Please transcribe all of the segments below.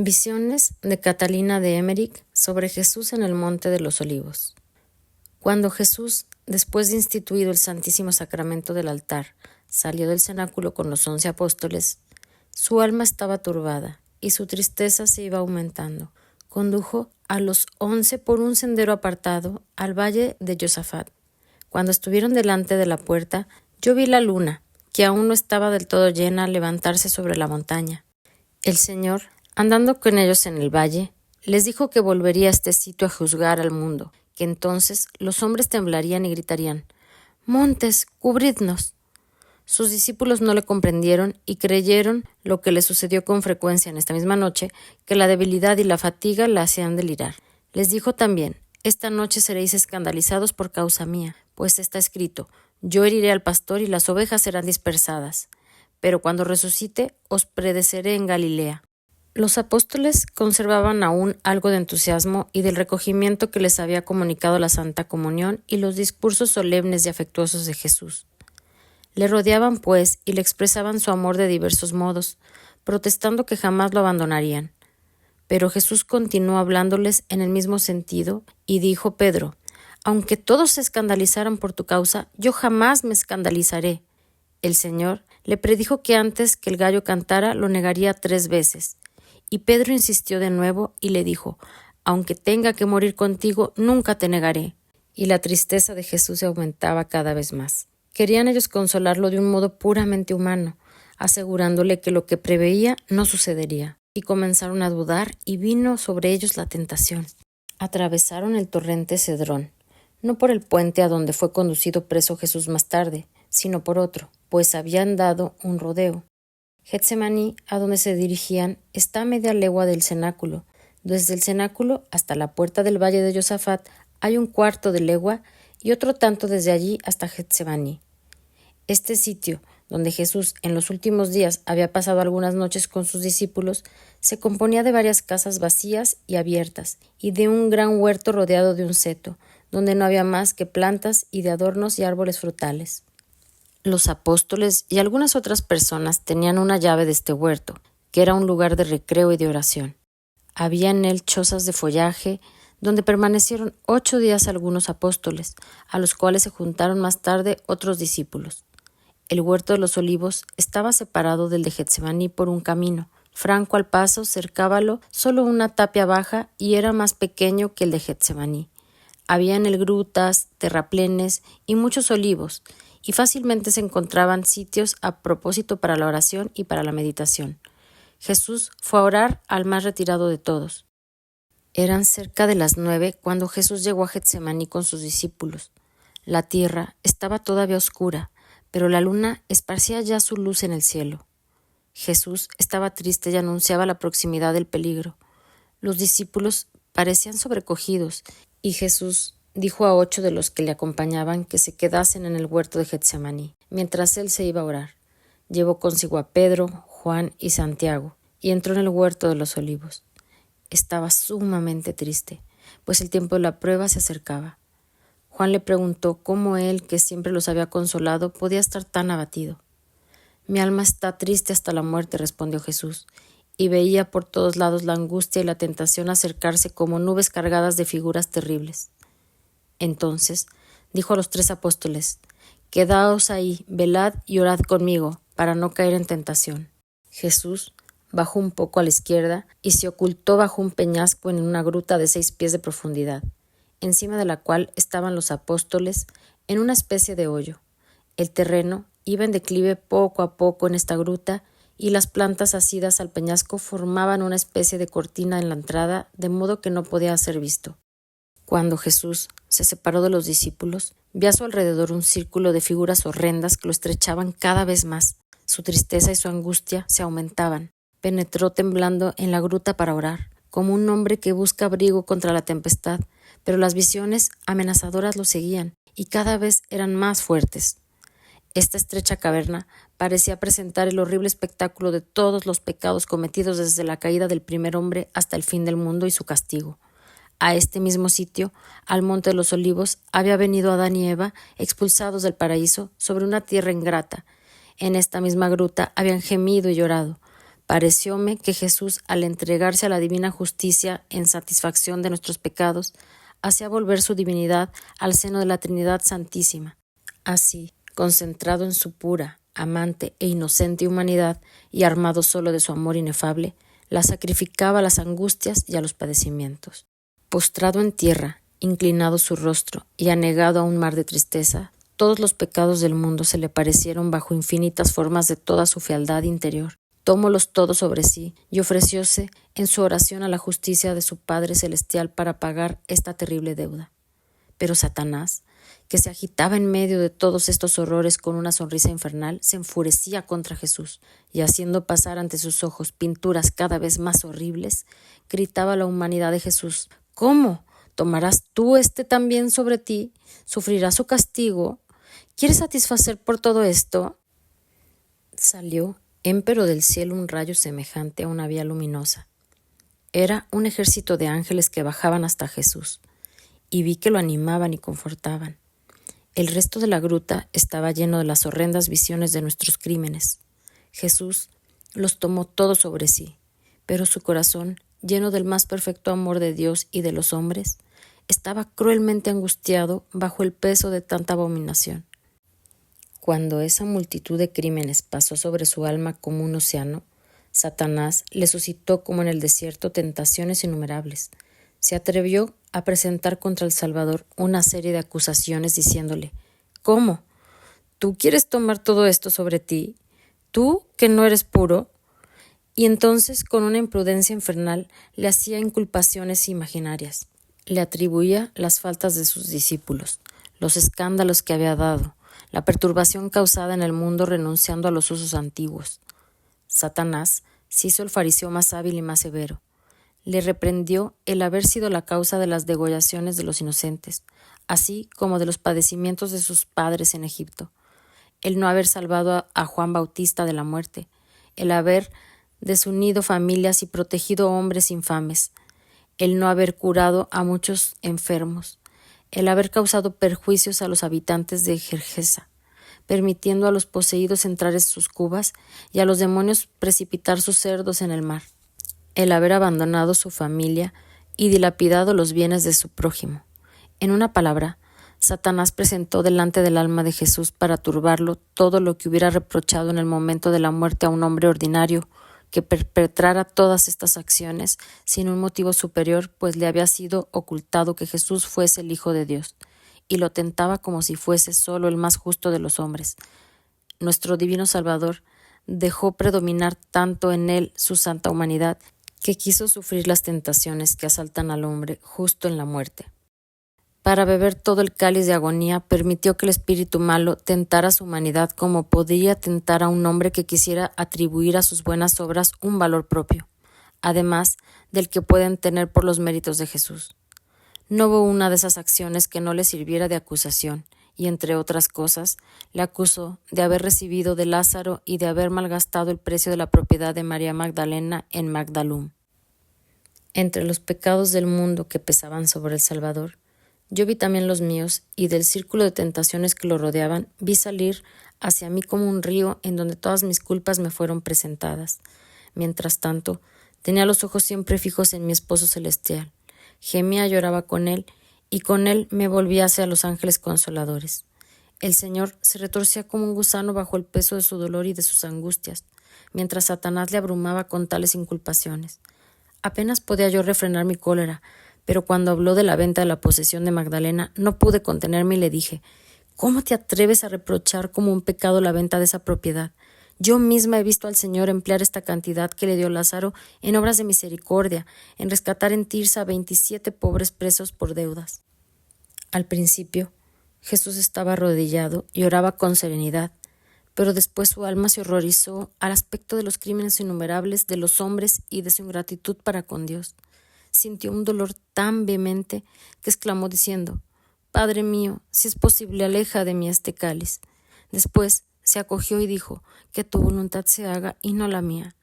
Visiones de Catalina de Emmerich sobre Jesús en el Monte de los Olivos. Cuando Jesús, después de instituido el Santísimo Sacramento del altar, salió del cenáculo con los 11 apóstoles, su alma estaba turbada y su tristeza se iba aumentando. Condujo a los 11 por un sendero apartado al valle de Josafat. Cuando estuvieron delante de la puerta, yo vi la luna, que aún no estaba del todo llena, levantarse sobre la montaña. El Señor, andando con ellos en el valle, les dijo que volvería a este sitio a juzgar al mundo, que entonces los hombres temblarían y gritarían: «¡Montes, cubridnos!». Sus discípulos no le comprendieron y creyeron lo que le sucedió con frecuencia en esta misma noche, que la debilidad y la fatiga la hacían delirar. Les dijo también: «Esta noche seréis escandalizados por causa mía, pues está escrito: yo heriré al pastor y las ovejas serán dispersadas. Pero cuando resucite, os precederé en Galilea». Los apóstoles conservaban aún algo de entusiasmo y del recogimiento que les había comunicado la Santa Comunión y los discursos solemnes y afectuosos de Jesús. Le rodeaban, pues, y le expresaban su amor de diversos modos, protestando que jamás lo abandonarían. Pero Jesús continuó hablándoles en el mismo sentido y dijo: «Pedro, aunque todos se escandalizaran por tu causa, yo jamás me escandalizaré». El Señor le predijo que antes que el gallo cantara lo negaría 3 veces. Y Pedro insistió de nuevo y le dijo: «Aunque tenga que morir contigo, nunca te negaré». Y la tristeza de Jesús se aumentaba cada vez más. Querían ellos consolarlo de un modo puramente humano, asegurándole que lo que preveía no sucedería. Y comenzaron a dudar y vino sobre ellos la tentación. Atravesaron el torrente Cedrón, no por el puente a donde fue conducido preso Jesús más tarde, sino por otro, pues habían dado un rodeo. Getsemaní, a donde se dirigían, está a media legua del cenáculo. Desde el cenáculo hasta la puerta del valle de Josafat hay un cuarto de legua y otro tanto desde allí hasta Getsemaní. Este sitio, donde Jesús en los últimos días había pasado algunas noches con sus discípulos, se componía de varias casas vacías y abiertas, y de un gran huerto rodeado de un seto, donde no había más que plantas y de adornos y árboles frutales. Los apóstoles y algunas otras personas tenían una llave de este huerto, que era un lugar de recreo y de oración. Había en él chozas de follaje, donde permanecieron 8 días algunos apóstoles, a los cuales se juntaron más tarde otros discípulos. El huerto de los olivos estaba separado del de Getsemaní por un camino. Franco al paso cercábalo solo una tapia baja y era más pequeño que el de Getsemaní. Había en él grutas, terraplenes y muchos olivos, y fácilmente se encontraban sitios a propósito para la oración y para la meditación. Jesús fue a orar al más retirado de todos. Eran cerca de las 9 cuando Jesús llegó a Getsemaní con sus discípulos. La tierra estaba todavía oscura, pero la luna esparcía ya su luz en el cielo. Jesús estaba triste y anunciaba la proximidad del peligro. Los discípulos parecían sobrecogidos, y Jesús dijo a 8 de los que le acompañaban que se quedasen en el huerto de Getsemaní, mientras él se iba a orar. Llevó consigo a Pedro, Juan y Santiago, y entró en el huerto de los olivos. Estaba sumamente triste, pues el tiempo de la prueba se acercaba. Juan le preguntó cómo él, que siempre los había consolado, podía estar tan abatido. «Mi alma está triste hasta la muerte», respondió Jesús, y veía por todos lados la angustia y la tentación acercarse como nubes cargadas de figuras terribles. Entonces dijo a los 3 apóstoles: «Quedaos ahí, velad y orad conmigo, para no caer en tentación». Jesús bajó un poco a la izquierda y se ocultó bajo un peñasco en una gruta de 6 pies de profundidad, encima de la cual estaban los apóstoles en una especie de hoyo. El terreno iba en declive poco a poco en esta gruta, y las plantas asidas al peñasco formaban una especie de cortina en la entrada, de modo que no podía ser visto. Cuando Jesús se separó de los discípulos, vio a su alrededor un círculo de figuras horrendas que lo estrechaban cada vez más. Su tristeza y su angustia se aumentaban. Penetró temblando en la gruta para orar, como un hombre que busca abrigo contra la tempestad, pero las visiones amenazadoras lo seguían y cada vez eran más fuertes. Esta estrecha caverna parecía presentar el horrible espectáculo de todos los pecados cometidos desde la caída del primer hombre hasta el fin del mundo y su castigo. A este mismo sitio, al monte de los olivos, había venido Adán y Eva, expulsados del paraíso, sobre una tierra ingrata. En esta misma gruta habían gemido y llorado. Parecióme que Jesús, al entregarse a la divina justicia en satisfacción de nuestros pecados, hacía volver su divinidad al seno de la Trinidad Santísima. Así, concentrado en su pura, amante e inocente humanidad y armado solo de su amor inefable, la sacrificaba a las angustias y a los padecimientos. Postrado en tierra, inclinado su rostro y anegado a un mar de tristeza, todos los pecados del mundo se le parecieron bajo infinitas formas de toda su fealdad interior. Tomólos todos sobre sí y ofrecióse en su oración a la justicia de su Padre Celestial para pagar esta terrible deuda. Pero Satanás, que se agitaba en medio de todos estos horrores con una sonrisa infernal, se enfurecía contra Jesús y, haciendo pasar ante sus ojos pinturas cada vez más horribles, gritaba a la humanidad de Jesús: ¿Cómo? ¿Tomarás tú también sobre ti? ¿Sufrirás su castigo? ¿Quieres satisfacer por todo esto? Salió empero del cielo un rayo semejante a una vía luminosa. Era un ejército de ángeles que bajaban hasta Jesús, y vi que lo animaban y confortaban. El resto de la gruta estaba lleno de las horrendas visiones de nuestros crímenes. Jesús los tomó todos sobre sí, pero su corazón, lleno del más perfecto amor de Dios y de los hombres, estaba cruelmente angustiado bajo el peso de tanta abominación. Cuando esa multitud de crímenes pasó sobre su alma como un océano, Satanás le suscitó como en el desierto tentaciones innumerables. Se atrevió a presentar contra el Salvador una serie de acusaciones diciéndole: ¿Cómo? ¿Tú quieres tomar todo esto sobre ti? ¿Tú que no eres puro? Y entonces, con una imprudencia infernal, le hacía inculpaciones imaginarias. Le atribuía las faltas de sus discípulos, los escándalos que había dado, la perturbación causada en el mundo renunciando a los usos antiguos. Satanás se hizo el fariseo más hábil y más severo. Le reprendió el haber sido la causa de las degollaciones de los inocentes, así como de los padecimientos de sus padres en Egipto, el no haber salvado a Juan Bautista de la muerte, el haber desunido familias y protegido hombres infames, el no haber curado a muchos enfermos, el haber causado perjuicios a los habitantes de Gergesa, permitiendo a los poseídos entrar en sus cubas y a los demonios precipitar sus cerdos en el mar, el haber abandonado su familia y dilapidado los bienes de su prójimo. En una palabra, Satanás presentó delante del alma de Jesús para turbarlo todo lo que hubiera reprochado en el momento de la muerte a un hombre ordinario que perpetrara todas estas acciones sin un motivo superior, pues le había sido ocultado que Jesús fuese el Hijo de Dios, y lo tentaba como si fuese solo el más justo de los hombres. Nuestro divino Salvador dejó predominar tanto en él su santa humanidad, que quiso sufrir las tentaciones que asaltan al hombre justo en la muerte. Para beber todo el cáliz de agonía, permitió que el espíritu malo tentara a su humanidad como podría tentar a un hombre que quisiera atribuir a sus buenas obras un valor propio, además del que pueden tener por los méritos de Jesús. No hubo una de esas acciones que no le sirviera de acusación, y entre otras cosas, le acusó de haber recibido de Lázaro y de haber malgastado el precio de la propiedad de María Magdalena en Magdalum. Entre los pecados del mundo que pesaban sobre el Salvador, yo vi también los míos, y del círculo de tentaciones que lo rodeaban, vi salir hacia mí como un río en donde todas mis culpas me fueron presentadas. Mientras tanto, tenía los ojos siempre fijos en mi esposo celestial. Gemía, lloraba con él, y con él me volvía hacia los ángeles consoladores. El Señor se retorcía como un gusano bajo el peso de su dolor y de sus angustias, mientras Satanás le abrumaba con tales inculpaciones. Apenas podía yo refrenar mi cólera, pero cuando habló de la venta de la posesión de Magdalena, no pude contenerme y le dije: ¿Cómo te atreves a reprochar como un pecado la venta de esa propiedad? Yo misma he visto al Señor emplear esta cantidad que le dio Lázaro en obras de misericordia, en rescatar en Tirsa a 27 pobres presos por deudas. Al principio, Jesús estaba arrodillado y oraba con serenidad, pero después su alma se horrorizó al aspecto de los crímenes innumerables de los hombres y de su ingratitud para con Dios. Sintió un dolor tan vehemente que exclamó diciendo: Padre mío, si es posible, aleja de mí este cáliz. Después se acogió y dijo: que tu voluntad se haga y no la mía.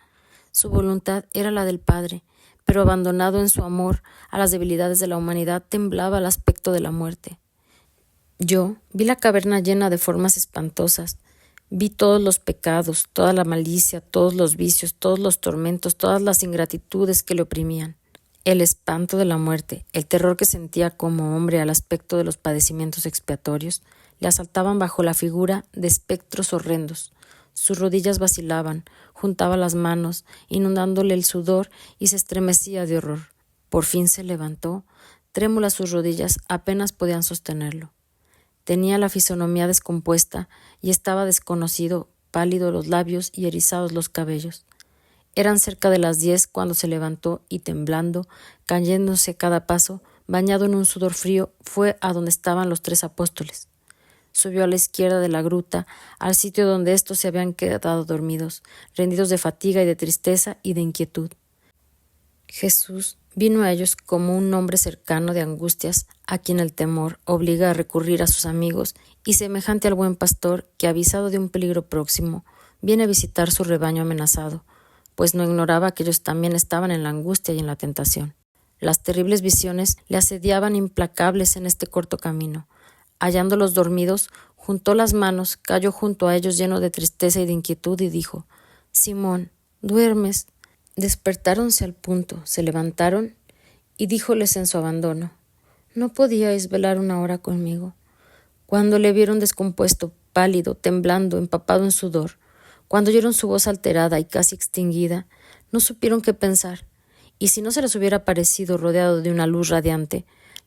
Su voluntad era la del Padre, pero abandonado en su amor a las debilidades de la humanidad, temblaba al aspecto de la muerte. Yo vi la caverna llena de formas espantosas, Vi todos los pecados, toda la malicia, todos los vicios, todos los tormentos, todas las ingratitudes que le oprimían. El espanto de la muerte, el terror que sentía como hombre al aspecto de los padecimientos expiatorios, le asaltaban bajo la figura de espectros horrendos. Sus rodillas vacilaban, juntaba las manos, inundándole el sudor, y se estremecía de horror. Por fin se levantó. Trémulas sus rodillas apenas podían sostenerlo. Tenía la fisonomía descompuesta y estaba desconocido, pálido los labios y erizados los cabellos. Eran cerca de las 10 cuando se levantó y temblando, cayéndose cada paso, bañado en un sudor frío, fue a donde estaban los 3 apóstoles. Subió a la izquierda de la gruta, al sitio donde éstos se habían quedado dormidos, rendidos de fatiga y de tristeza y de inquietud. Jesús vino a ellos como un hombre cercano de angustias, a quien el temor obliga a recurrir a sus amigos, y semejante al buen pastor que, avisado de un peligro próximo, viene a visitar su rebaño amenazado, pues no ignoraba que ellos también estaban en la angustia y en la tentación. Las terribles visiones le asediaban implacables en este corto camino. Hallándolos dormidos, juntó las manos, cayó junto a ellos lleno de tristeza y de inquietud y dijo: «Simón, ¿duermes?». Despertáronse al punto, se levantaron y díjoles en su abandono: «¿No podíais velar una hora conmigo?». Cuando le vieron descompuesto, pálido, temblando, empapado en sudor, cuando oyeron su voz alterada y casi extinguida, no supieron qué pensar, y si no se les hubiera parecido rodeado de una luz radiante,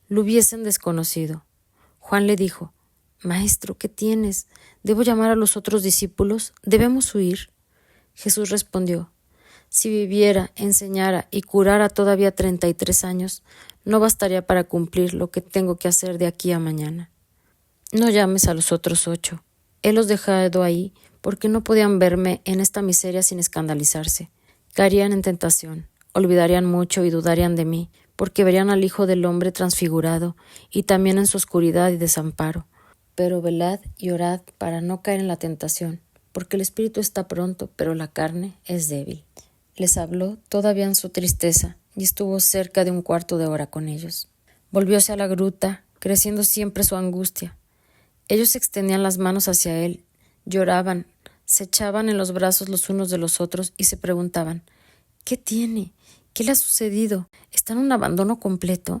lo hubiesen desconocido. Juan le dijo: «Maestro, ¿qué tienes? ¿Debo llamar a los otros discípulos? ¿Debemos huir?». Jesús respondió: «Si viviera, enseñara y curara todavía 33 años, no bastaría para cumplir lo que tengo que hacer de aquí a mañana. No llames a los otros 8. He los dejado ahí porque no podían verme en esta miseria sin escandalizarse. Caerían en tentación, olvidarían mucho y dudarían de mí, porque verían al Hijo del Hombre transfigurado y también en su oscuridad y desamparo. Pero velad y orad para no caer en la tentación, porque el espíritu está pronto, pero la carne es débil». Les habló todavía en su tristeza y estuvo cerca de un cuarto de hora con ellos. Volvióse a la gruta, creciendo siempre su angustia. Ellos extendían las manos hacia él, lloraban, se echaban en los brazos los unos de los otros y se preguntaban: «¿Qué tiene? ¿Qué le ha sucedido? ¿Está en un abandono completo?».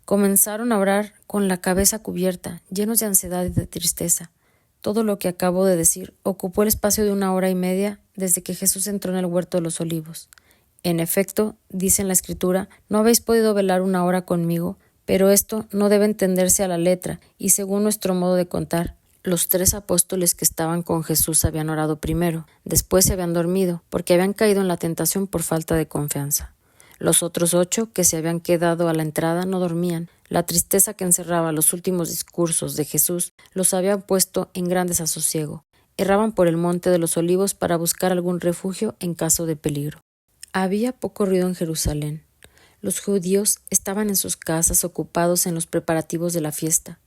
Comenzaron a orar con la cabeza cubierta, llenos de ansiedad y de tristeza. Todo lo que acabo de decir ocupó el espacio de 1 hora y media desde que Jesús entró en el huerto de los Olivos. En efecto, dice en la Escritura: «No habéis podido velar 1 hora conmigo», pero esto no debe entenderse a la letra, y según nuestro modo de contar. Los 3 apóstoles que estaban con Jesús habían orado primero, después se habían dormido, porque habían caído en la tentación por falta de confianza. Los otros 8 que se habían quedado a la entrada no dormían. La tristeza que encerraba los últimos discursos de Jesús los había puesto en gran desasosiego. Erraban por el monte de los Olivos para buscar algún refugio en caso de peligro. Había poco ruido en Jerusalén. Los judíos estaban en sus casas ocupados en los preparativos de la fiesta.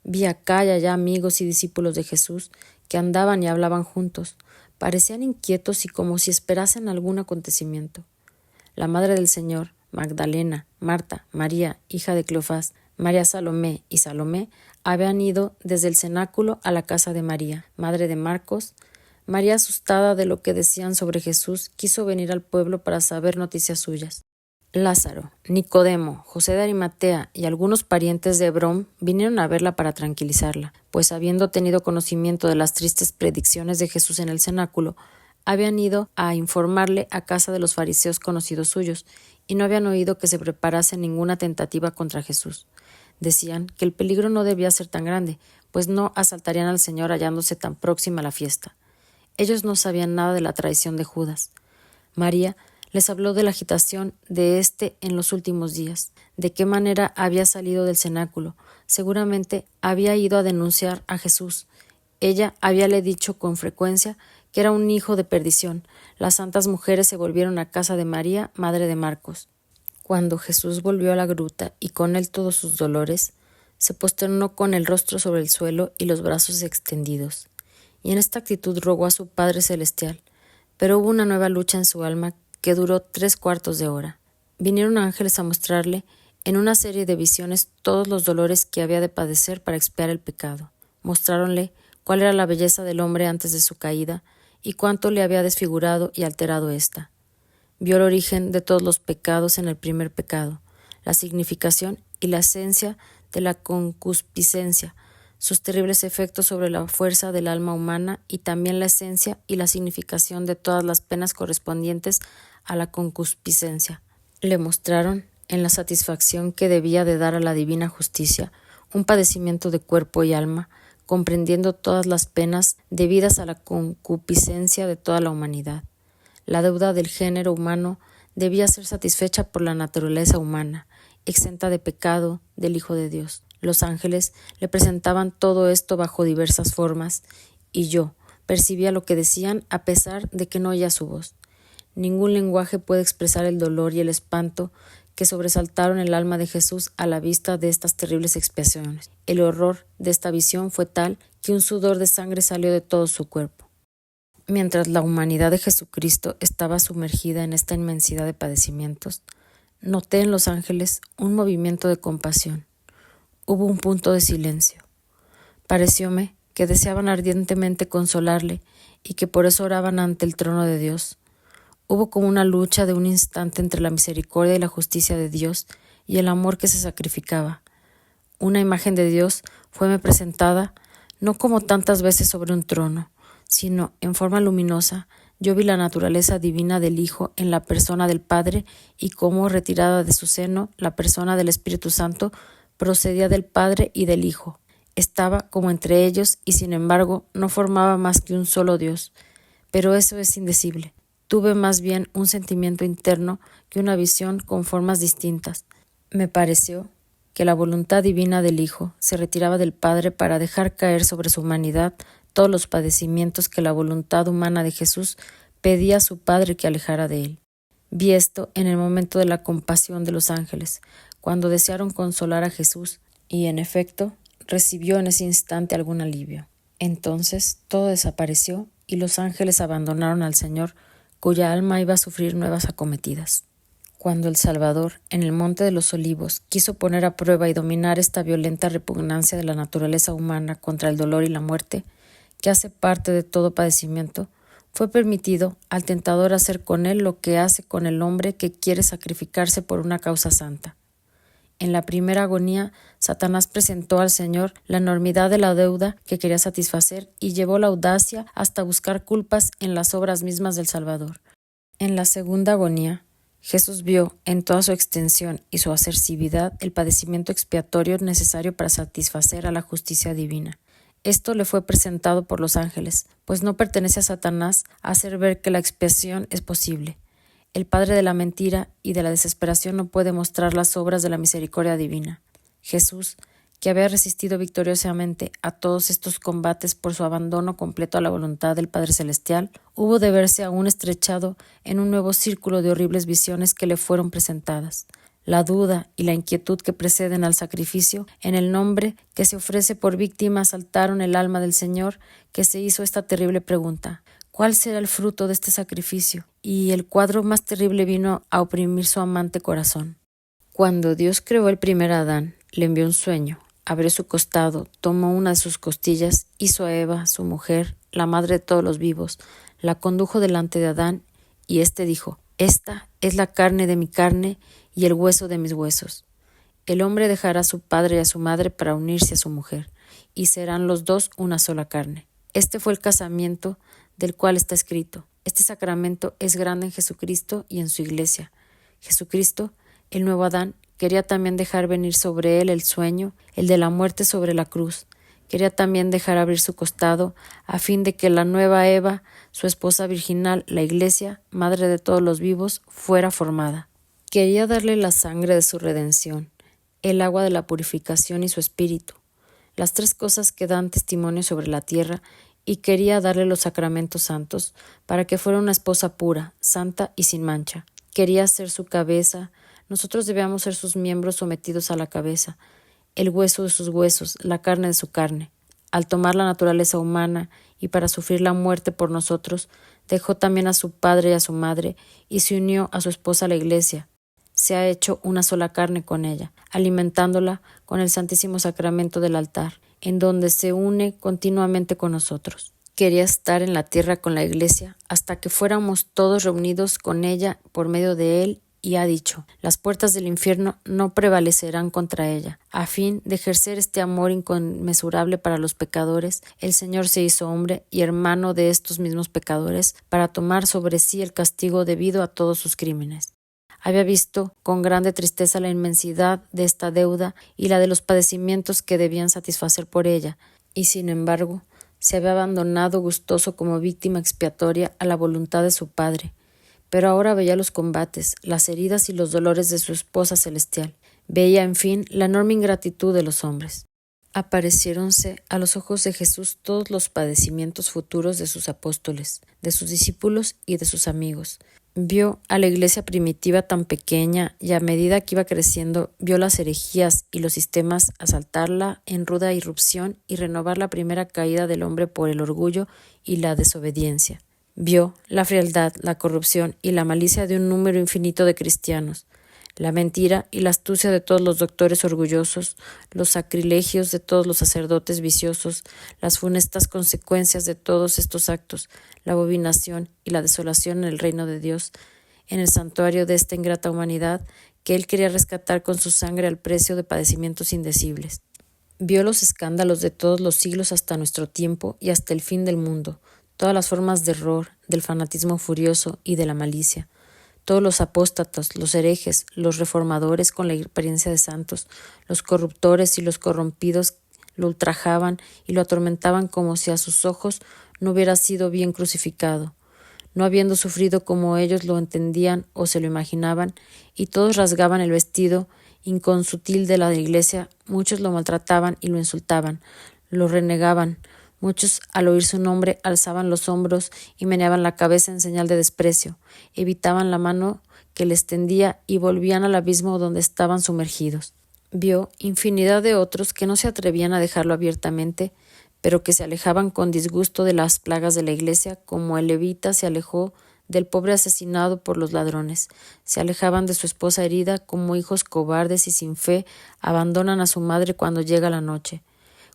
Vi acá y allá amigos y discípulos de Jesús que andaban y hablaban juntos. Parecían inquietos y como si esperasen algún acontecimiento. La madre del Señor, Magdalena, Marta, María, hija de Cleofás, María Salomé y Salomé, habían ido desde el cenáculo a la casa de María, madre de Marcos. María, asustada de lo que decían sobre Jesús, quiso venir al pueblo para saber noticias suyas. Lázaro, Nicodemo, José de Arimatea y algunos parientes de Hebrón vinieron a verla para tranquilizarla, pues habiendo tenido conocimiento de las tristes predicciones de Jesús en el cenáculo, habían ido a informarle a casa de los fariseos conocidos suyos, y no habían oído que se preparase ninguna tentativa contra Jesús. Decían que el peligro no debía ser tan grande, pues no asaltarían al Señor hallándose tan próxima a la fiesta. Ellos no sabían nada de la traición de Judas. María les habló de la agitación de éste en los últimos días, de qué manera había salido del cenáculo. Seguramente había ido a denunciar a Jesús. Ella habíale dicho con frecuencia que era un hijo de perdición. Las santas mujeres se volvieron a casa de María, madre de Marcos. Cuando Jesús volvió a la gruta y con él todos sus dolores, se posternó con el rostro sobre el suelo y los brazos extendidos. Y en esta actitud rogó a su Padre Celestial. Pero hubo una nueva lucha en su alma que duró 3/4 de hora. Vinieron ángeles a mostrarle en una serie de visiones todos los dolores que había de padecer para expiar el pecado. Mostráronle cuál era la belleza del hombre antes de su caída y cuánto le había desfigurado y alterado ésta. Vio el origen de todos los pecados en el primer pecado, la significación y la esencia de la concupiscencia, sus terribles efectos sobre la fuerza del alma humana y también la esencia y la significación de todas las penas correspondientes a la concupiscencia. Le mostraron, en la satisfacción que debía de dar a la divina justicia, un padecimiento de cuerpo y alma, comprendiendo todas las penas debidas a la concupiscencia de toda la humanidad. La deuda del género humano debía ser satisfecha por la naturaleza humana, exenta de pecado del Hijo de Dios. Los ángeles le presentaban todo esto bajo diversas formas, y yo percibía lo que decían a pesar de que no oía su voz. Ningún lenguaje puede expresar el dolor y el espanto que sobresaltaron el alma de Jesús a la vista de estas terribles expiaciones. El horror de esta visión fue tal que un sudor de sangre salió de todo su cuerpo. Mientras la humanidad de Jesucristo estaba sumergida en esta inmensidad de padecimientos, noté en los ángeles un movimiento de compasión. Hubo un punto de silencio. Parecióme que deseaban ardientemente consolarle y que por eso oraban ante el trono de Dios. Hubo como una lucha de un instante entre la misericordia y la justicia de Dios y el amor que se sacrificaba. Una imagen de Dios fueme presentada, no como tantas veces sobre un trono, sino en forma luminosa. Yo vi la naturaleza divina del Hijo en la persona del Padre y cómo, retirada de su seno, la persona del Espíritu Santo procedía del Padre y del Hijo. Estaba como entre ellos y sin embargo no formaba más que un solo Dios. Pero eso es indecible. Tuve más bien un sentimiento interno que una visión con formas distintas. Me pareció que la voluntad divina del Hijo se retiraba del Padre para dejar caer sobre su humanidad todos los padecimientos que la voluntad humana de Jesús pedía a su Padre que alejara de él. Vi esto en el momento de la compasión de los ángeles, cuando desearon consolar a Jesús, y en efecto recibió en ese instante algún alivio. Entonces todo desapareció y los ángeles abandonaron al Señor, cuya alma iba a sufrir nuevas acometidas. Cuando el Salvador, en el Monte de los Olivos, quiso poner a prueba y dominar esta violenta repugnancia de la naturaleza humana contra el dolor y la muerte, que hace parte de todo padecimiento, fue permitido al tentador hacer con él lo que hace con el hombre que quiere sacrificarse por una causa santa. En la primera agonía, Satanás presentó al Señor la enormidad de la deuda que quería satisfacer y llevó la audacia hasta buscar culpas en las obras mismas del Salvador. En la segunda agonía, Jesús vio en toda su extensión y su asertividad el padecimiento expiatorio necesario para satisfacer a la justicia divina. Esto le fue presentado por los ángeles, pues no pertenece a Satanás hacer ver que la expiación es posible. El padre de la mentira y de la desesperación no puede mostrar las obras de la misericordia divina. Jesús, que había resistido victoriosamente a todos estos combates por su abandono completo a la voluntad del Padre Celestial, hubo de verse aún estrechado en un nuevo círculo de horribles visiones que le fueron presentadas. La duda y la inquietud que preceden al sacrificio en el nombre que se ofrece por víctima asaltaron el alma del Señor, que se hizo esta terrible pregunta: ¿cuál será el fruto de este sacrificio? Y el cuadro más terrible vino a oprimir su amante corazón. Cuando Dios creó el primer Adán, le envió un sueño, abrió su costado, tomó una de sus costillas, hizo a Eva, su mujer, la madre de todos los vivos, la condujo delante de Adán, y éste dijo: «Esta es la carne de mi carne y el hueso de mis huesos». El hombre dejará a su padre y a su madre para unirse a su mujer, y serán los dos una sola carne. Este fue el casamiento del cual está escrito: este sacramento es grande en Jesucristo y en su Iglesia. Jesucristo, el nuevo Adán, quería también dejar venir sobre él el sueño, el de la muerte sobre la cruz. Quería también dejar abrir su costado, a fin de que la nueva Eva, su esposa virginal, la Iglesia, madre de todos los vivos, fuera formada. Quería darle la sangre de su redención, el agua de la purificación y su espíritu, las tres cosas que dan testimonio sobre la tierra, y quería darle los sacramentos santos para que fuera una esposa pura, santa y sin mancha. Quería ser su cabeza, nosotros debíamos ser sus miembros sometidos a la cabeza, el hueso de sus huesos, la carne de su carne. Al tomar la naturaleza humana y para sufrir la muerte por nosotros, dejó también a su padre y a su madre y se unió a su esposa la Iglesia. Se ha hecho una sola carne con ella, alimentándola con el Santísimo Sacramento del altar. en donde se une continuamente con nosotros. Quería estar en la tierra con la Iglesia hasta que fuéramos todos reunidos con ella por medio de Él, y ha dicho: las puertas del infierno no prevalecerán contra ella. A fin de ejercer este amor inconmensurable para los pecadores, el Señor se hizo hombre y hermano de estos mismos pecadores para tomar sobre sí el castigo debido a todos sus crímenes. Había visto con grande tristeza la inmensidad de esta deuda y la de los padecimientos que debían satisfacer por ella, y sin embargo se había abandonado gustoso como víctima expiatoria a la voluntad de su Padre. Pero ahora veía los combates, las heridas y los dolores de su esposa celestial. Veía, en fin, la enorme ingratitud de los hombres. Apareciéronse a los ojos de Jesús todos los padecimientos futuros de sus apóstoles, de sus discípulos y de sus amigos. Vio a la iglesia primitiva tan pequeña y a medida que iba creciendo, vio las herejías y los sistemas asaltarla en ruda irrupción y renovar la primera caída del hombre por el orgullo y la desobediencia. Vio la frialdad, la corrupción y la malicia de un número infinito de cristianos, la mentira y la astucia de todos los doctores orgullosos, los sacrilegios de todos los sacerdotes viciosos, las funestas consecuencias de todos estos actos, la abominación y la desolación en el reino de Dios, en el santuario de esta ingrata humanidad que Él quería rescatar con su sangre al precio de padecimientos indecibles. Vio los escándalos de todos los siglos hasta nuestro tiempo y hasta el fin del mundo, todas las formas de error, del fanatismo furioso y de la malicia, todos los apóstatas, los herejes, los reformadores con la apariencia de santos, los corruptores y los corrompidos lo ultrajaban y lo atormentaban como si a sus ojos no hubiera sido bien crucificado, no habiendo sufrido como ellos lo entendían o se lo imaginaban, y todos rasgaban el vestido inconsutil de la Iglesia, muchos lo maltrataban y lo insultaban, lo renegaban. Muchos, al oír su nombre, alzaban los hombros y meneaban la cabeza en señal de desprecio, evitaban la mano que les tendía y volvían al abismo donde estaban sumergidos. Vio infinidad de otros que no se atrevían a dejarlo abiertamente, pero que se alejaban con disgusto de las plagas de la Iglesia, como el levita se alejó del pobre asesinado por los ladrones. Se alejaban de su esposa herida, como hijos cobardes y sin fe abandonan a su madre cuando llega la noche,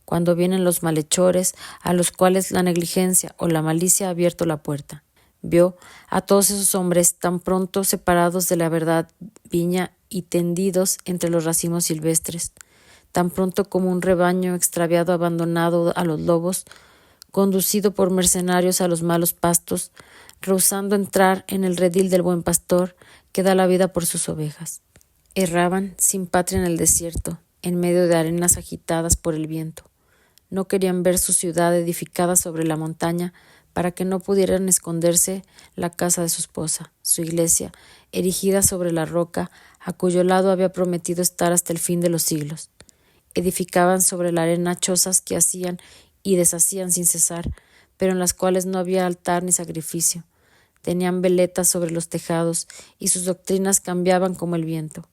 cuando vienen los malhechores a los cuales la negligencia o la malicia ha abierto la puerta. Vio a todos esos hombres tan pronto separados de la verdad viña y tendidos entre los racimos silvestres, tan pronto como un rebaño extraviado abandonado a los lobos, conducido por mercenarios a los malos pastos, rehusando entrar en el redil del buen pastor que da la vida por sus ovejas. Erraban sin patria en el desierto, en medio de arenas agitadas por el viento. No querían ver su ciudad edificada sobre la montaña para que no pudieran esconderse la casa de su esposa, su iglesia, erigida sobre la roca, a cuyo lado había prometido estar hasta el fin de los siglos. Edificaban sobre la arena chozas que hacían y deshacían sin cesar, pero en las cuales no había altar ni sacrificio. Tenían veletas sobre los tejados y sus doctrinas cambiaban como el viento.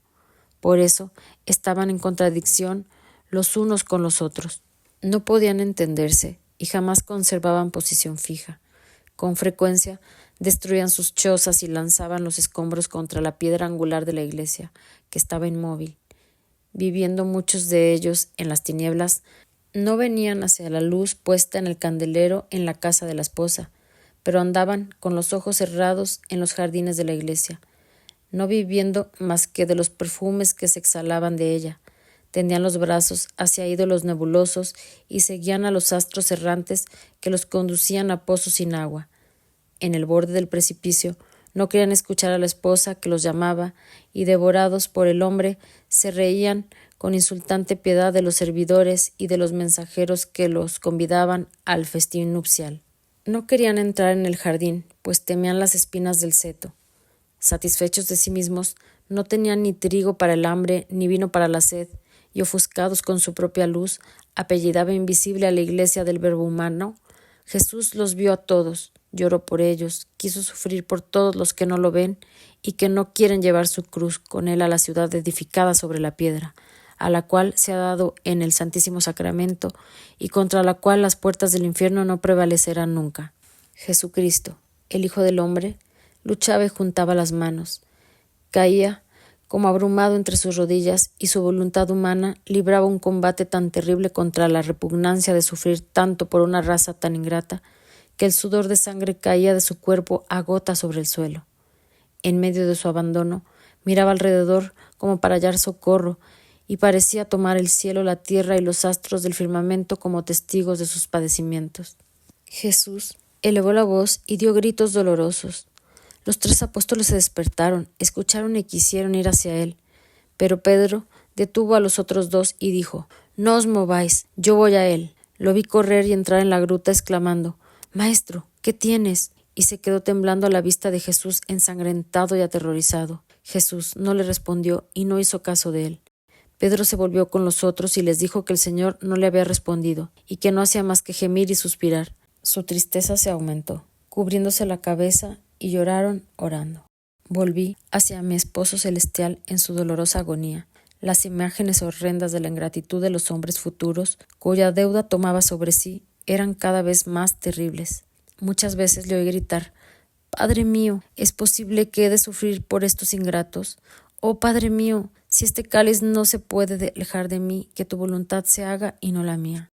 Por eso estaban en contradicción los unos con los otros. No podían entenderse y jamás conservaban posición fija. Con frecuencia destruían sus chozas y lanzaban los escombros contra la piedra angular de la iglesia, que estaba inmóvil. Viviendo muchos de ellos en las tinieblas, no venían hacia la luz puesta en el candelero en la casa de la esposa, pero andaban con los ojos cerrados en los jardines de la iglesia, no viviendo más que de los perfumes que se exhalaban de ella. Tendían los brazos hacia ídolos nebulosos y seguían a los astros errantes que los conducían a pozos sin agua. En el borde del precipicio no querían escuchar a la esposa que los llamaba y, devorados por el hombre, se reían con insultante piedad de los servidores y de los mensajeros que los convidaban al festín nupcial. No querían entrar en el jardín, pues temían las espinas del seto. Satisfechos de sí mismos, no tenían ni trigo para el hambre ni vino para la sed, y ofuscados con su propia luz, apellidaba invisible a la iglesia del Verbo humano. Jesús los vio a todos, lloró por ellos, quiso sufrir por todos los que no lo ven y que no quieren llevar su cruz con él a la ciudad edificada sobre la piedra, a la cual se ha dado en el Santísimo Sacramento y contra la cual las puertas del infierno no prevalecerán nunca. Jesucristo, el Hijo del Hombre, luchaba y juntaba las manos. Caía como abrumado entre sus rodillas, y su voluntad humana libraba un combate tan terrible contra la repugnancia de sufrir tanto por una raza tan ingrata, que el sudor de sangre caía de su cuerpo a gotas sobre el suelo. En medio de su abandono, miraba alrededor como para hallar socorro, y parecía tomar el cielo, la tierra y los astros del firmamento como testigos de sus padecimientos. Jesús elevó la voz y dio gritos dolorosos. Los 3 apóstoles se despertaron, escucharon y quisieron ir hacia él. Pero Pedro detuvo a los otros 2 y dijo: «No os mováis, yo voy a él». Lo vi correr y entrar en la gruta exclamando: «Maestro, ¿qué tienes?», y se quedó temblando a la vista de Jesús, ensangrentado y aterrorizado. Jesús no le respondió y no hizo caso de él. Pedro se volvió con los otros y les dijo que el Señor no le había respondido y que no hacía más que gemir y suspirar. Su tristeza se aumentó, cubriéndose la cabeza, y lloraron orando. Volví hacia mi esposo celestial en su dolorosa agonía. Las imágenes horrendas de la ingratitud de los hombres futuros, cuya deuda tomaba sobre sí, eran cada vez más terribles. Muchas veces le oí gritar: «Padre mío, ¿es posible que he de sufrir por estos ingratos? Oh Padre mío, si este cáliz no se puede alejar de mí, que tu voluntad se haga y no la mía».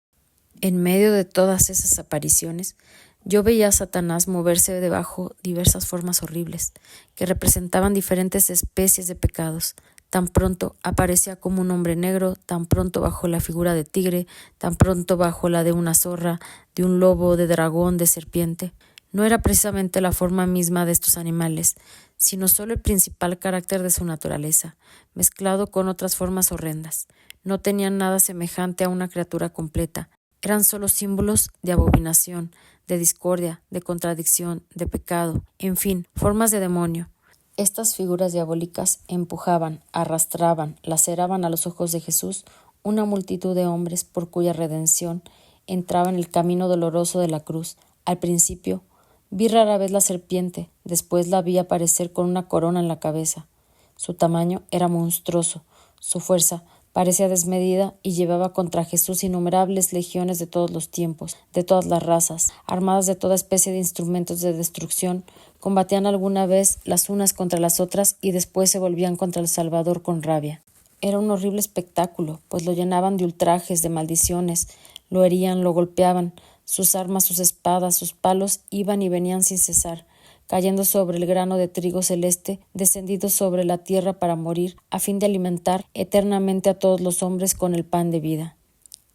En medio de todas esas apariciones, yo veía a Satanás moverse debajo diversas formas horribles, que representaban diferentes especies de pecados. Tan pronto aparecía como un hombre negro, tan pronto bajo la figura de tigre, tan pronto bajo la de una zorra, de un lobo, de dragón, de serpiente. No era precisamente la forma misma de estos animales, sino solo el principal carácter de su naturaleza, mezclado con otras formas horrendas. No tenían nada semejante a una criatura completa. Eran solo símbolos de abominación, de discordia, de contradicción, de pecado, en fin, formas de demonio. Estas figuras diabólicas empujaban, arrastraban, laceraban a los ojos de Jesús una multitud de hombres por cuya redención entraba en el camino doloroso de la cruz. Al principio vi rara vez la serpiente, después la vi aparecer con una corona en la cabeza. Su tamaño era monstruoso, su fuerza parecía desmedida y llevaba contra Jesús innumerables legiones de todos los tiempos, de todas las razas, armadas de toda especie de instrumentos de destrucción. Combatían alguna vez las unas contra las otras y después se volvían contra el Salvador con rabia. Era un horrible espectáculo, pues lo llenaban de ultrajes, de maldiciones, lo herían, lo golpeaban. Sus armas, sus espadas, sus palos iban y venían sin cesar, cayendo sobre el grano de trigo celeste, descendido sobre la tierra para morir, a fin de alimentar eternamente a todos los hombres con el pan de vida.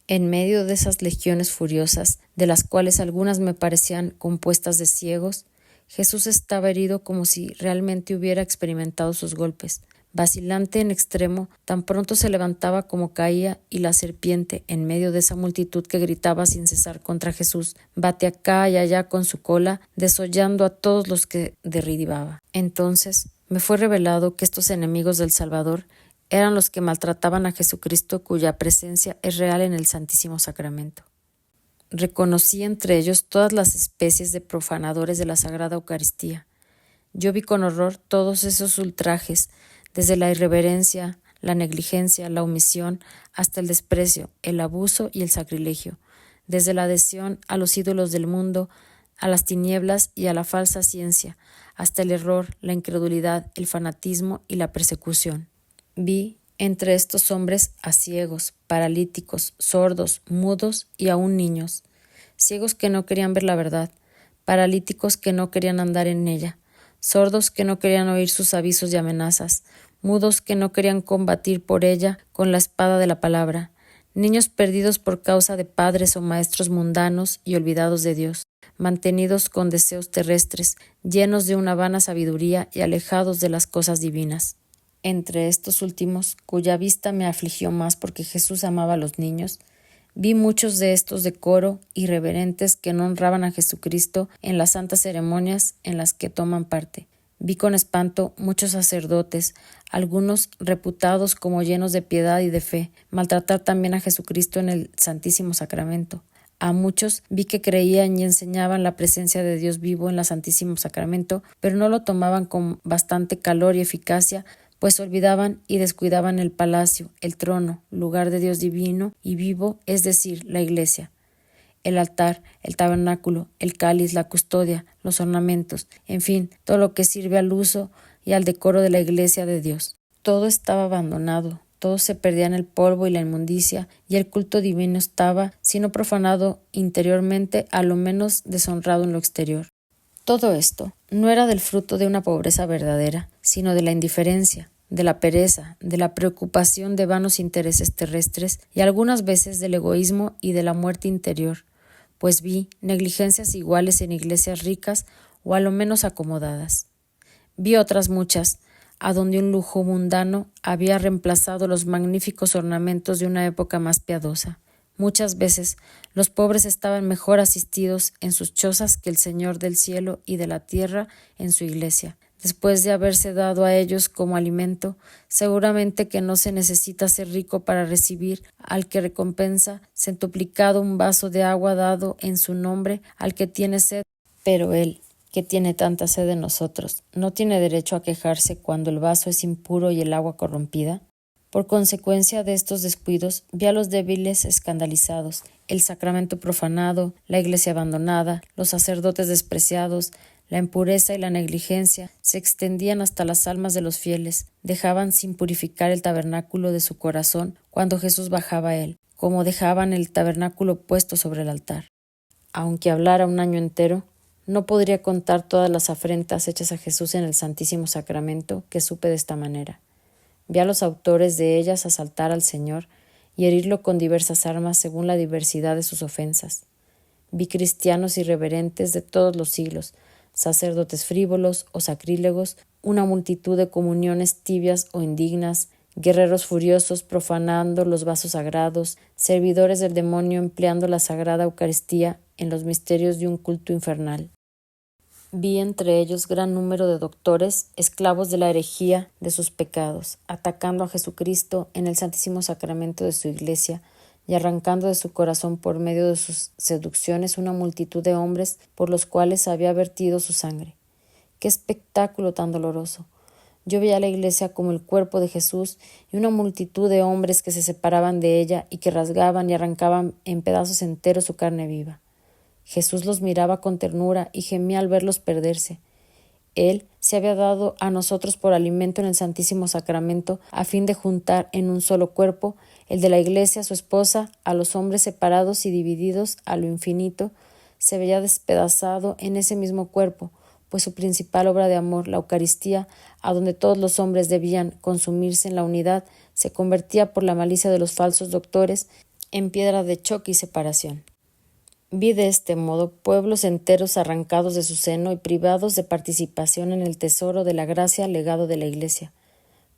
En medio de esas legiones furiosas, de las cuales algunas me parecían compuestas de ciegos, Jesús estaba herido como si realmente hubiera experimentado sus golpes. Vacilante en extremo, tan pronto se levantaba como caía, y la serpiente, en medio de esa multitud que gritaba sin cesar contra Jesús, bate acá y allá con su cola, desollando a todos los que derribaba. Entonces me fue revelado que estos enemigos del Salvador eran los que maltrataban a Jesucristo, cuya presencia es real en el Santísimo Sacramento. Reconocí entre ellos todas las especies de profanadores de la Sagrada Eucaristía. Yo vi con horror todos esos ultrajes, desde la irreverencia, la negligencia, la omisión, hasta el desprecio, el abuso y el sacrilegio, desde la adhesión a los ídolos del mundo, a las tinieblas y a la falsa ciencia, hasta el error, la incredulidad, el fanatismo y la persecución. Vi entre estos hombres a ciegos, paralíticos, sordos, mudos y aún niños, ciegos que no querían ver la verdad, paralíticos que no querían andar en ella, sordos que no querían oír sus avisos y amenazas, mudos que no querían combatir por ella con la espada de la palabra, niños perdidos por causa de padres o maestros mundanos y olvidados de Dios, mantenidos con deseos terrestres, llenos de una vana sabiduría y alejados de las cosas divinas. Entre estos últimos, cuya vista me afligió más porque Jesús amaba a los niños, vi muchos de estos de coro, irreverentes, que no honraban a Jesucristo en las santas ceremonias en las que toman parte. Vi con espanto muchos sacerdotes, algunos reputados como llenos de piedad y de fe, maltratar también a Jesucristo en el Santísimo Sacramento. A muchos vi que creían y enseñaban la presencia de Dios vivo en el Santísimo Sacramento, pero no lo tomaban con bastante calor y eficacia, pues olvidaban y descuidaban el palacio, el trono, lugar de Dios divino y vivo, es decir, la Iglesia. El altar, el tabernáculo, el cáliz, la custodia, los ornamentos, en fin, todo lo que sirve al uso y al decoro de la Iglesia de Dios. todo estaba abandonado, todo se perdía en el polvo y la inmundicia, y el culto divino estaba, si no profanado interiormente, a lo menos deshonrado en lo exterior. Todo esto no era del fruto de una pobreza verdadera, sino de la indiferencia, de la pereza, de la preocupación de vanos intereses terrestres y algunas veces del egoísmo y de la muerte interior, pues vi negligencias iguales en iglesias ricas o a lo menos acomodadas. Vi otras muchas, a donde un lujo mundano había reemplazado los magníficos ornamentos de una época más piadosa. Muchas veces los pobres estaban mejor asistidos en sus chozas que el Señor del cielo y de la tierra en su iglesia. Después de haberse dado a ellos como alimento, seguramente que no se necesita ser rico para recibir al que recompensa centuplicado un vaso de agua dado en su nombre al que tiene sed, pero él, que tiene tanta sed de nosotros, ¿no tiene derecho a quejarse cuando el vaso es impuro y el agua corrompida? Por consecuencia de estos descuidos, vi a los débiles escandalizados, el sacramento profanado, la iglesia abandonada, los sacerdotes despreciados, la impureza y la negligencia se extendían hasta las almas de los fieles, dejaban sin purificar el tabernáculo de su corazón cuando Jesús bajaba a él, como dejaban el tabernáculo puesto sobre el altar. Aunque hablara un año entero, no podría contar todas las afrentas hechas a Jesús en el Santísimo Sacramento que supe de esta manera. Vi a los autores de ellas asaltar al Señor y herirlo con diversas armas según la diversidad de sus ofensas. Vi cristianos irreverentes de todos los siglos, sacerdotes frívolos o sacrílegos, una multitud de comuniones tibias o indignas, guerreros furiosos profanando los vasos sagrados, servidores del demonio empleando la sagrada Eucaristía en los misterios de un culto infernal. Vi entre ellos gran número de doctores, esclavos de la herejía de sus pecados, atacando a Jesucristo en el Santísimo Sacramento de su Iglesia y arrancando de su corazón por medio de sus seducciones una multitud de hombres por los cuales había vertido su sangre. ¡Qué espectáculo tan doloroso! Yo veía a la Iglesia como el cuerpo de Jesús y una multitud de hombres que se separaban de ella y que rasgaban y arrancaban en pedazos enteros su carne viva. Jesús los miraba con ternura y gemía al verlos perderse. Él se había dado a nosotros por alimento en el Santísimo Sacramento a fin de juntar en un solo cuerpo, el de la Iglesia, su esposa, a los hombres separados y divididos a lo infinito, se veía despedazado en ese mismo cuerpo, pues su principal obra de amor, la Eucaristía, a donde todos los hombres debían consumirse en la unidad, se convertía por la malicia de los falsos doctores en piedra de choque y separación. Vi de este modo pueblos enteros arrancados de su seno y privados de participación en el tesoro de la gracia legado de la Iglesia.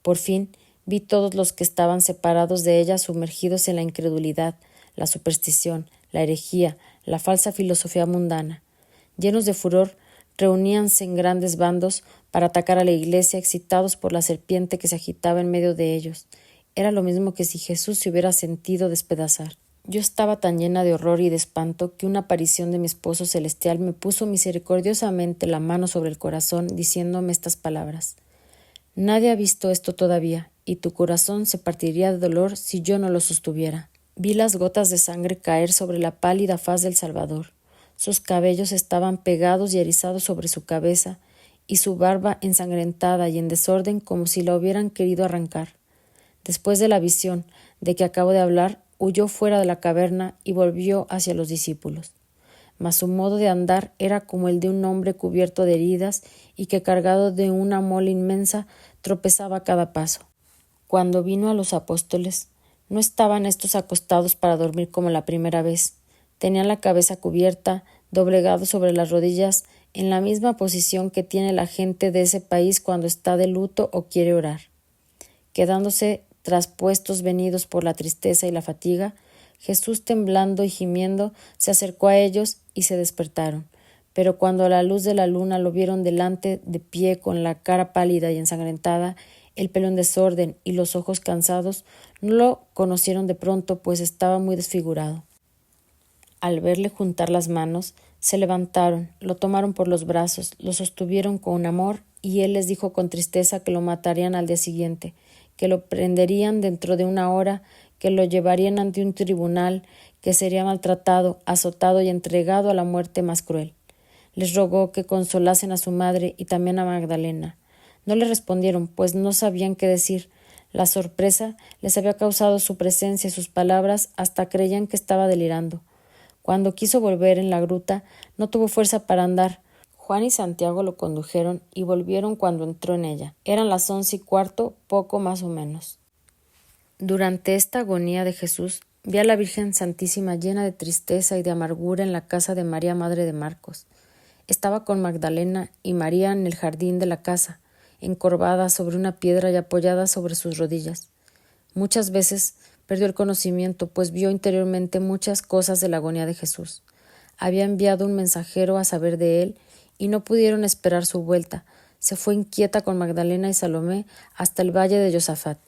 Por fin, vi todos los que estaban separados de ella sumergidos en la incredulidad, la superstición, la herejía, la falsa filosofía mundana. Llenos de furor, reuníanse en grandes bandos para atacar a la Iglesia, excitados por la serpiente que se agitaba en medio de ellos. Era lo mismo que si Jesús se hubiera sentido despedazar. Yo estaba tan llena de horror y de espanto que una aparición de mi esposo celestial me puso misericordiosamente la mano sobre el corazón, diciéndome estas palabras: «Nadie ha visto esto todavía, y tu corazón se partiría de dolor si yo no lo sostuviera». Vi las gotas de sangre caer sobre la pálida faz del Salvador. Sus cabellos estaban pegados y erizados sobre su cabeza, y su barba ensangrentada y en desorden como si la hubieran querido arrancar. Después de la visión de que acabo de hablar, huyó fuera de la caverna y volvió hacia los discípulos. Mas su modo de andar era como el de un hombre cubierto de heridas y que, cargado de una mola inmensa, tropezaba a cada paso. Cuando vino a los apóstoles, no estaban estos acostados para dormir como la primera vez. Tenían la cabeza cubierta, doblegados sobre las rodillas, en la misma posición que tiene la gente de ese país cuando está de luto o quiere orar. Quedándose traspuestos venidos por la tristeza y la fatiga, Jesús, temblando y gimiendo, se acercó a ellos y se despertaron. Pero cuando a la luz de la luna lo vieron delante, de pie, con la cara pálida y ensangrentada, el pelo en desorden y los ojos cansados, no lo conocieron de pronto, pues estaba muy desfigurado. Al verle juntar las manos, se levantaron, lo tomaron por los brazos, lo sostuvieron con amor, y él les dijo con tristeza que lo matarían al día siguiente, que lo prenderían dentro de una hora, que lo llevarían ante un tribunal, que sería maltratado, azotado y entregado a la muerte más cruel. Les rogó que consolasen a su madre y también a Magdalena. No le respondieron, pues no sabían qué decir, La sorpresa les había causado su presencia y sus palabras, hasta creían que estaba delirando. Cuando quiso volver en la gruta, no tuvo fuerza para andar. Juan y Santiago lo condujeron y volvieron cuando entró en ella. Eran las 11:15, poco más o menos. Durante esta agonía de Jesús, vi a la Virgen Santísima llena de tristeza y de amargura en la casa de María, madre de Marcos. Estaba con Magdalena y María en el jardín de la casa, encorvada sobre una piedra y apoyada sobre sus rodillas. Muchas veces perdió el conocimiento, pues vio interiormente muchas cosas de la agonía de Jesús. Había enviado un mensajero a saber de él y no pudieron esperar su vuelta. Se fue inquieta con Magdalena y Salomé hasta el valle de Josafat.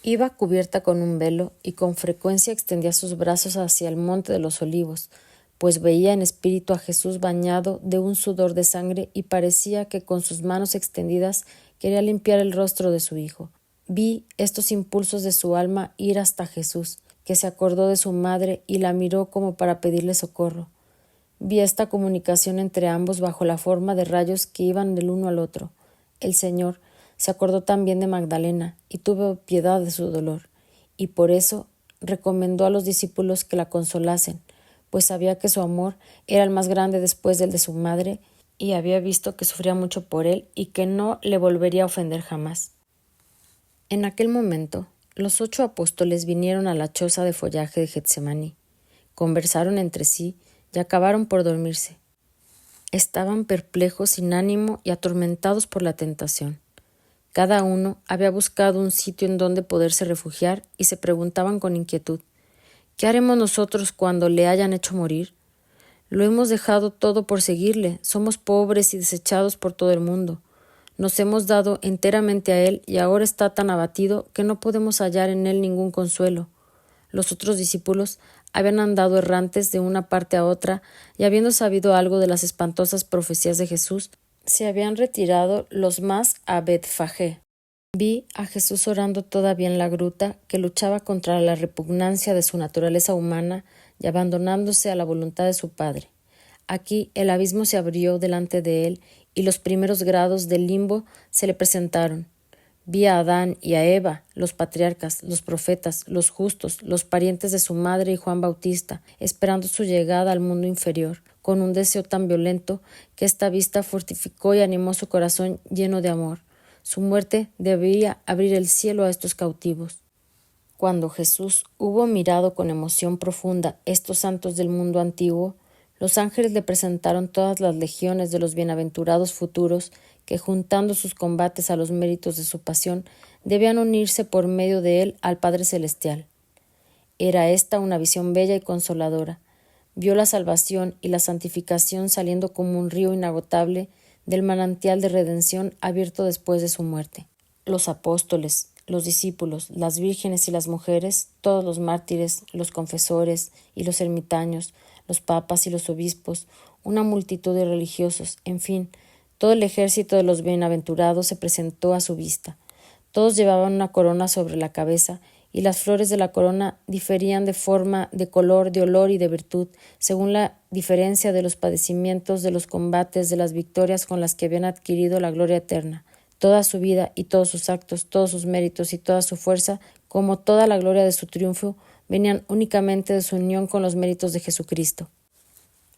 Iba cubierta con un velo y con frecuencia extendía sus brazos hacia el monte de los Olivos, pues veía en espíritu a Jesús bañado de un sudor de sangre y parecía que con sus manos extendidas quería limpiar el rostro de su hijo. Vi estos impulsos de su alma ir hasta Jesús, que se acordó de su madre y la miró como para pedirle socorro. Vi esta comunicación entre ambos bajo la forma de rayos que iban del uno al otro. El Señor se acordó también de Magdalena y tuvo piedad de su dolor, y por eso recomendó a los discípulos que la consolasen, pues sabía que su amor era el más grande después del de su madre, y había visto que sufría mucho por él y que no le volvería a ofender jamás. En aquel momento, los 8 apóstoles vinieron a la choza de follaje de Getsemaní, conversaron entre sí y acabaron por dormirse. Estaban perplejos, sin ánimo y atormentados por la tentación. Cada uno había buscado un sitio en donde poderse refugiar y se preguntaban con inquietud: ¿qué haremos nosotros cuando le hayan hecho morir? Lo hemos dejado todo por seguirle, somos pobres y desechados por todo el mundo. Nos hemos dado enteramente a él y ahora está tan abatido que no podemos hallar en él ningún consuelo. Los otros discípulos habían andado errantes de una parte a otra y, habiendo sabido algo de las espantosas profecías de Jesús, se habían retirado los más a Betfagé. Vi a Jesús orando todavía en la gruta, que luchaba contra la repugnancia de su naturaleza humana y abandonándose a la voluntad de su Padre. Aquí el abismo se abrió delante de él y los primeros grados del limbo se le presentaron. Vi a Adán y a Eva, los patriarcas, los profetas, los justos, los parientes de su madre y Juan Bautista, esperando su llegada al mundo inferior, con un deseo tan violento que esta vista fortificó y animó su corazón lleno de amor. Su muerte debía abrir el cielo a estos cautivos. Cuando Jesús hubo mirado con emoción profunda estos santos del mundo antiguo, los ángeles le presentaron todas las legiones de los bienaventurados futuros que, juntando sus combates a los méritos de su pasión, debían unirse por medio de él al Padre Celestial. Era esta una visión bella y consoladora. Vio la salvación y la santificación saliendo como un río inagotable del manantial de redención abierto después de su muerte. Los apóstoles, los discípulos, las vírgenes y las mujeres, todos los mártires, los confesores y los ermitaños, los papas y los obispos, una multitud de religiosos, en fin, todo el ejército de los bienaventurados se presentó a su vista. Todos llevaban una corona sobre la cabeza, y las flores de la corona diferían de forma, de color, de olor y de virtud, según la diferencia de los padecimientos, de los combates, de las victorias con las que habían adquirido la gloria eterna. Toda su vida y todos sus actos, todos sus méritos y toda su fuerza, como toda la gloria de su triunfo, venían únicamente de su unión con los méritos de Jesucristo.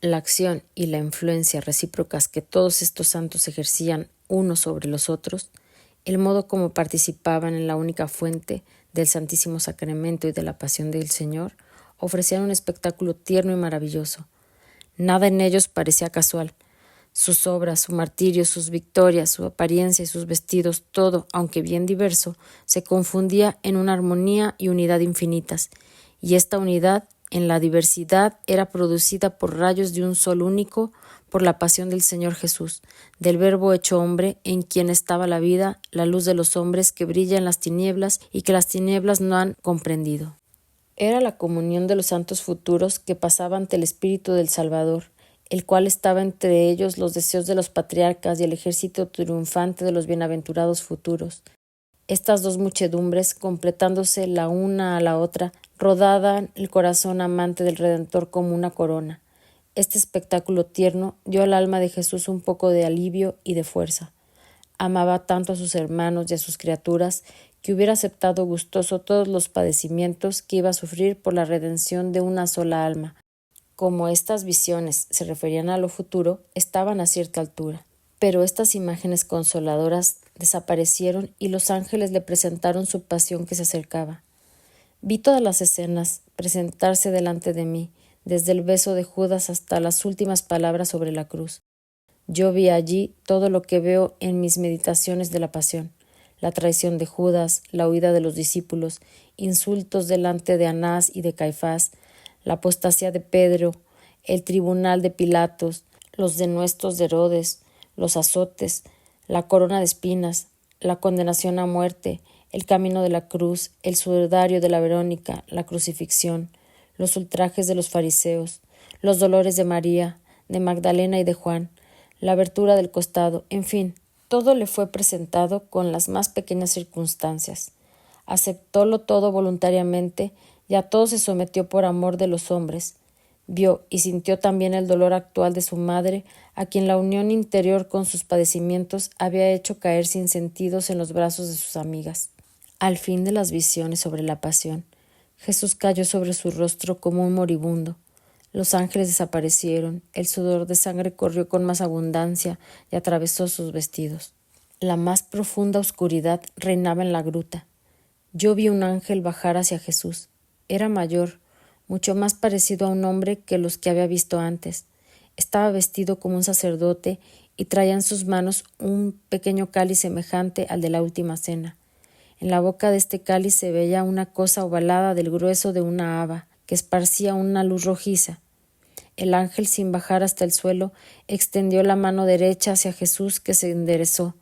La acción y la influencia recíprocas que todos estos santos ejercían unos sobre los otros, el modo como participaban en la única fuente del Santísimo Sacramento y de la pasión del Señor, ofrecían un espectáculo tierno y maravilloso. Nada en ellos parecía casual. Sus obras, su martirio, sus victorias, su apariencia y sus vestidos, todo, aunque bien diverso, se confundía en una armonía y unidad infinitas, y esta unidad en la diversidad era producida por rayos de un sol único, por la pasión del Señor Jesús, del Verbo hecho hombre, en quien estaba la vida, la luz de los hombres que brilla en las tinieblas y que las tinieblas no han comprendido. Era la comunión de los santos futuros que pasaba ante el Espíritu del Salvador, el cual estaba entre ellos los deseos de los patriarcas y el ejército triunfante de los bienaventurados futuros. Estas dos muchedumbres, completándose la una a la otra, rodaban el corazón amante del Redentor como una corona. Este espectáculo tierno dio al alma de Jesús un poco de alivio y de fuerza. Amaba tanto a sus hermanos y a sus criaturas que hubiera aceptado gustoso todos los padecimientos que iba a sufrir por la redención de una sola alma. Como estas visiones se referían a lo futuro, estaban a cierta altura. Pero estas imágenes consoladoras desaparecieron y los ángeles le presentaron su pasión que se acercaba. Vi todas las escenas presentarse delante de mí, desde el beso de Judas hasta las últimas palabras sobre la cruz. Yo vi allí todo lo que veo en mis meditaciones de la pasión: la traición de Judas, la huida de los discípulos, insultos delante de Anás y de Caifás, la apostasía de Pedro, el tribunal de Pilatos, los denuestos de Herodes, los azotes, la corona de espinas, la condenación a muerte, el camino de la cruz, el sudario de la Verónica, la crucifixión, los ultrajes de los fariseos, los dolores de María, de Magdalena y de Juan, la abertura del costado, en fin, todo le fue presentado con las más pequeñas circunstancias. Aceptólo todo voluntariamente y a todo se sometió por amor de los hombres. Vio y sintió también el dolor actual de su madre, a quien la unión interior con sus padecimientos había hecho caer sin sentidos en los brazos de sus amigas. Al fin de las visiones sobre la pasión, Jesús cayó sobre su rostro como un moribundo. Los ángeles desaparecieron, el sudor de sangre corrió con más abundancia y atravesó sus vestidos. La más profunda oscuridad reinaba en la gruta. Yo vi un ángel bajar hacia Jesús. Era mayor, mucho más parecido a un hombre que los que había visto antes. Estaba vestido como un sacerdote y traía en sus manos un pequeño cáliz semejante al de la última cena. En la boca de este cáliz se veía una cosa ovalada del grueso de una haba, que esparcía una luz rojiza. El ángel, sin bajar hasta el suelo, extendió la mano derecha hacia Jesús, que se enderezó.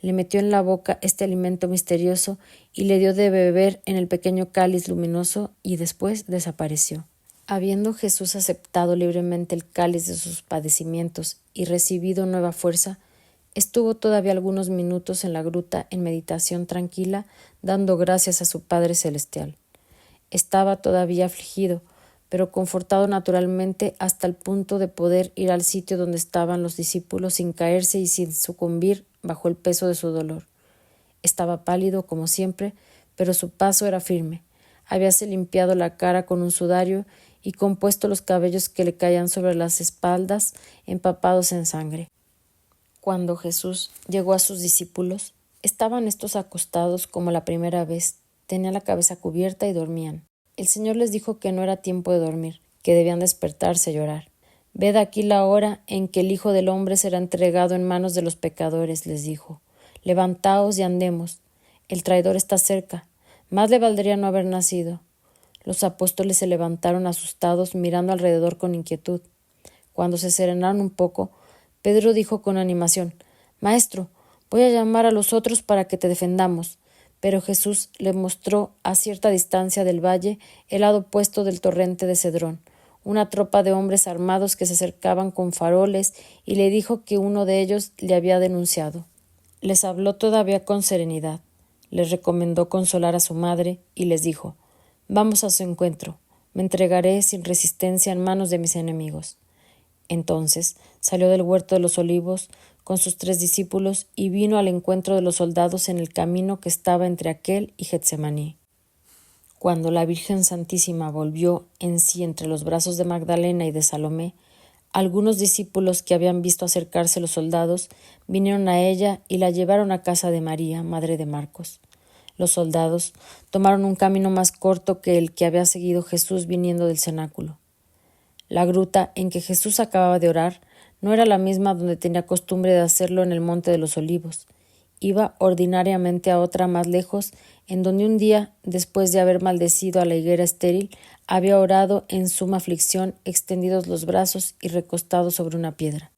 Le metió en la boca este alimento misterioso y le dio de beber en el pequeño cáliz luminoso y después desapareció. Habiendo Jesús aceptado libremente el cáliz de sus padecimientos y recibido nueva fuerza, estuvo todavía algunos minutos en la gruta en meditación tranquila, dando gracias a su Padre Celestial. Estaba todavía afligido, pero confortado naturalmente hasta el punto de poder ir al sitio donde estaban los discípulos sin caerse y sin sucumbir bajo el peso de su dolor. Estaba pálido como siempre, pero su paso era firme. Habíase limpiado la cara con un sudario y compuesto los cabellos que le caían sobre las espaldas, empapados en sangre. Cuando Jesús llegó a sus discípulos, estaban estos acostados como la primera vez, tenían la cabeza cubierta y dormían. El Señor les dijo que no era tiempo de dormir, que debían despertarse y orar. «Ved aquí la hora en que el Hijo del Hombre será entregado en manos de los pecadores», les dijo. «Levantaos y andemos. El traidor está cerca. Más le valdría no haber nacido». Los apóstoles se levantaron asustados, mirando alrededor con inquietud. Cuando se serenaron un poco, Pedro dijo con animación: «Maestro, voy a llamar a los otros para que te defendamos». Pero Jesús le mostró a cierta distancia del valle el lado opuesto del torrente de Cedrón, una tropa de hombres armados que se acercaban con faroles, y le dijo que uno de ellos le había denunciado. Les habló todavía con serenidad, les recomendó consolar a su madre y les dijo: «Vamos a su encuentro, me entregaré sin resistencia en manos de mis enemigos». Entonces salió del huerto de los olivos con sus 3 discípulos y vino al encuentro de los soldados en el camino que estaba entre aquél y Getsemaní. Cuando la Virgen Santísima volvió en sí entre los brazos de Magdalena y de Salomé, algunos discípulos que habían visto acercarse los soldados vinieron a ella y la llevaron a casa de María, madre de Marcos. Los soldados tomaron un camino más corto que el que había seguido Jesús viniendo del cenáculo. La gruta en que Jesús acababa de orar no era la misma donde tenía costumbre de hacerlo en el Monte de los Olivos. Iba ordinariamente a otra más lejos, en donde un día, después de haber maldecido a la higuera estéril, había orado en suma aflicción, extendidos los brazos y recostado sobre una piedra.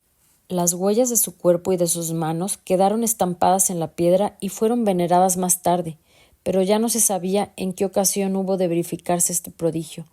Las huellas de su cuerpo y de sus manos quedaron estampadas en la piedra y fueron veneradas más tarde, pero ya no se sabía en qué ocasión hubo de verificarse este prodigio.